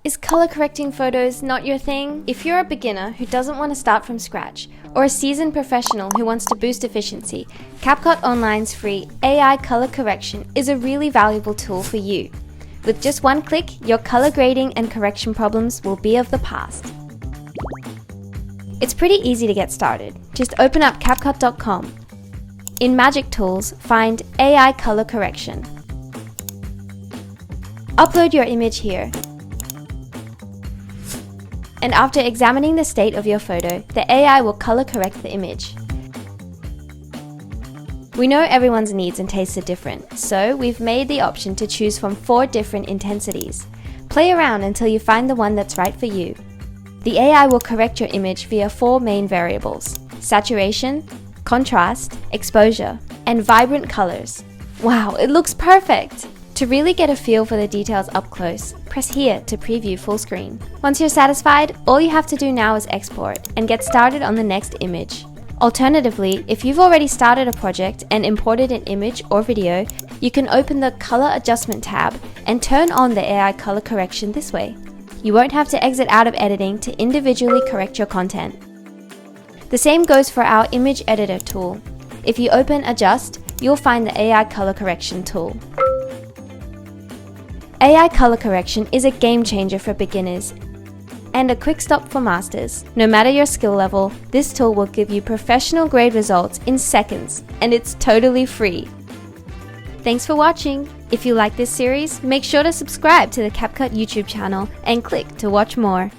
Is color correcting photos not your thing? If you're a beginner who doesn't want to start from scratch, or a seasoned professional who wants to boost efficiency, CapCut Online's free AI color correction is a really valuable tool for you. With just one click, your color grading and correction problems will be of the past. It's pretty easy to get started. Just open up CapCut.com. In Magic Tools, find AI Color Correction. Upload your image here. And after examining the state of your photo, the AI will color correct the image. We know everyone's needs and tastes are different, so we've made the option to choose from 4 different intensities. Play around until you find the one that's right for you. The AI will correct your image via 4 main variables: saturation, contrast, exposure, and vibrant colors. Wow, it looks perfect! To really get a feel for the details up close, press here to preview full screen. Once you're satisfied, all you have to do now is export and get started on the next image. Alternatively, if you've already started a project and imported an image or video, you can open the Color Adjustment tab and turn on the AI color correction this way. You won't have to exit out of editing to individually correct your content. The same goes for our image editor tool. If you open Adjust, you'll find the AI color correction tool. AI color correction is a game changer for beginners and a quick stop for masters. No matter your skill level, this tool will give you professional grade results in seconds, and it's totally free. Thanks for watching. If you like this series, make sure to subscribe to the CapCut YouTube channel and click to watch more.